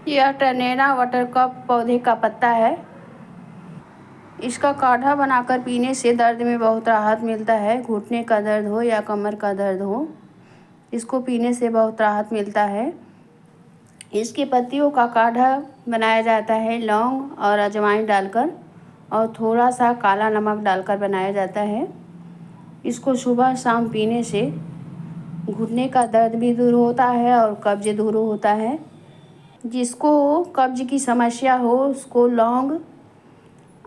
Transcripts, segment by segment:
यह टर्नेरा water cup पौधे का पत्ता है। इसका काढ़ा बनाकर पीने से दर्द में बहुत राहत मिलता है। घुटने का दर्द हो या कमर का दर्द हो, इसको पीने से बहुत राहत मिलता है। इसके पत्तियों का काढ़ा बनाया जाता है लौंग और अजवाइन डालकर और थोड़ा सा काला नमक डालकर बनाया जाता है। इसको सुबह शाम पीने से घुटने का दर्द भी दूर होता है और कब्ज दूर होता है। जिसको कब्ज की समस्या हो उसको लौंग,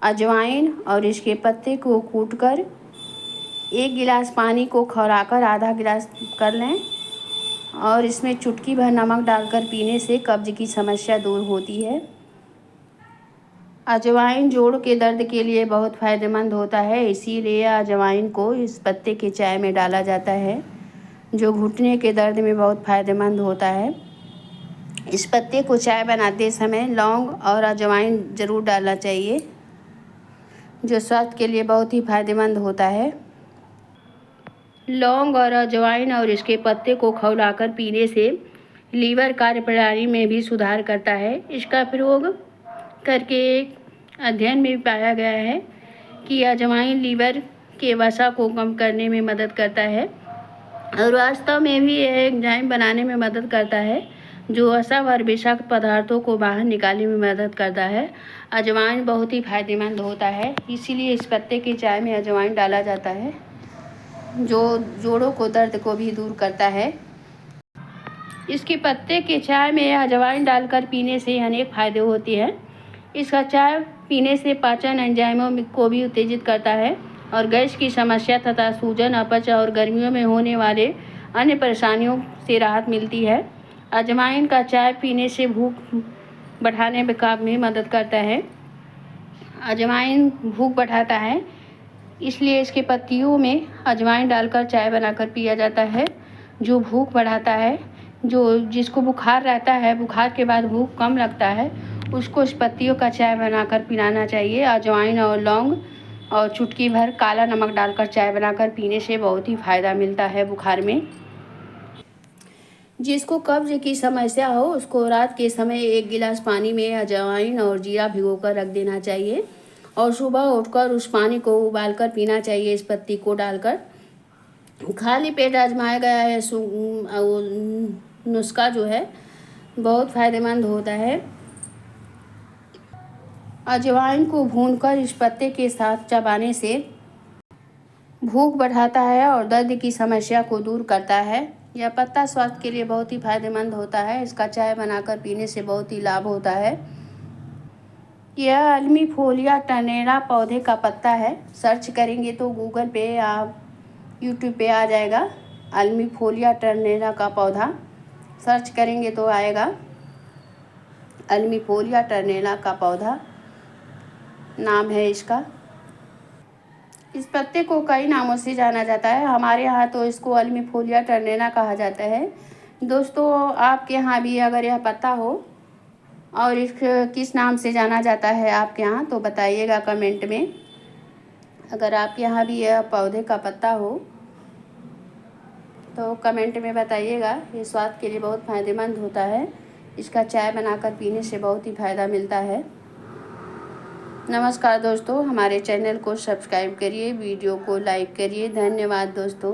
अजवाइन और इसके पत्ते को कूटकर 1 गिलास पानी को खौलाकर आधा गिलास कर लें और इसमें चुटकी भर नमक डालकर पीने से कब्ज की समस्या दूर होती है। अजवाइन जोड़ के दर्द के लिए बहुत फ़ायदेमंद होता है, इसीलिए अजवाइन को इस पत्ते के चाय में डाला जाता है, जो घुटने के दर्द में बहुत फ़ायदेमंद होता है। इस पत्ते को चाय बनाते समय लौंग और अजवाइन ज़रूर डालना चाहिए, जो स्वास्थ्य के लिए बहुत ही फ़ायदेमंद होता है। लौंग और अजवाइन और इसके पत्ते को खौलाकर पीने से लीवर कार्यप्रणाली में भी सुधार करता है। इसका प्रयोग करके एक अध्ययन में पाया गया है कि अजवाइन लीवर के वसा को कम करने में मदद करता है और वास्तव में भी यह एंजाइम बनाने में मदद करता है, जो वसा और विषाक्त पदार्थों को बाहर निकालने में मदद करता है। अजवाइन बहुत ही फायदेमंद होता है, इसीलिए इस पत्ते की चाय में अजवाइन डाला जाता है, जो जोड़ों को दर्द को भी दूर करता है। इसके पत्ते के चाय में अजवाइन डालकर पीने से अनेक फायदे होते हैं। इसका चाय पीने से पाचन एंजाइमों को भी उत्तेजित करता है और गैस की समस्या तथा सूजन, अपच और गर्मियों में होने वाले अन्य परेशानियों से राहत मिलती है। अजवाइन का चाय पीने से भूख बढ़ाने में काफ़ी मदद करता है। अजवाइन भूख बढ़ाता है, इसलिए इसके पत्तियों में अजवाइन डालकर चाय बनाकर पिया जाता है, जो भूख बढ़ाता है। जिसको बुखार रहता है, बुखार के बाद भूख कम लगता है, उसको इस पत्तियों का चाय बनाकर पिलाना चाहिए। अजवाइन और लौंग और चुटकी भर काला नमक डालकर चाय बनाकर पीने से बहुत ही फ़ायदा मिलता है बुखार में। जिसको कब्ज की समस्या हो उसको रात के समय 1 गिलास पानी में अजवाइन और जीरा भिगोकर रख देना चाहिए और सुबह उठकर उस पानी को उबालकर पीना चाहिए। इस पत्ती को डालकर खाली पेट आजमाया गया है नुस्खा जो है बहुत फ़ायदेमंद होता है। अजवाइन को भूनकर इस पत्ते के साथ चबाने से भूख बढ़ाता है और दर्द की समस्या को दूर करता है। यह पत्ता स्वास्थ्य के लिए बहुत ही फायदेमंद होता है। इसका चाय बनाकर पीने से बहुत ही लाभ होता है। यह अल्मीफोलिया टर्नेरा पौधे का पत्ता है। सर्च करेंगे तो गूगल पे या यूट्यूब पे आ जाएगा। अल्मीफोलिया टर्नेरा का पौधा सर्च करेंगे तो आएगा। अल्मीफोलिया टर्नेरा का पौधा नाम है इसका। इस पत्ते को कई नामों से जाना जाता है। हमारे यहाँ तो इसको अल्मीफोलिया टर्नेरा कहा जाता है। दोस्तों, आपके यहाँ भी अगर यह पत्ता हो और इस किस नाम से जाना जाता है आपके यहाँ, तो बताइएगा कमेंट में। अगर आपके यहाँ भी यह पौधे का पत्ता हो तो कमेंट में बताइएगा। ये स्वास्थ्य के लिए बहुत फ़ायदेमंद होता है। इसका चाय बनाकर पीने से बहुत ही फ़ायदा मिलता है। नमस्कार दोस्तों, हमारे चैनल को सब्सक्राइब करिए, वीडियो को लाइक करिए। धन्यवाद दोस्तों।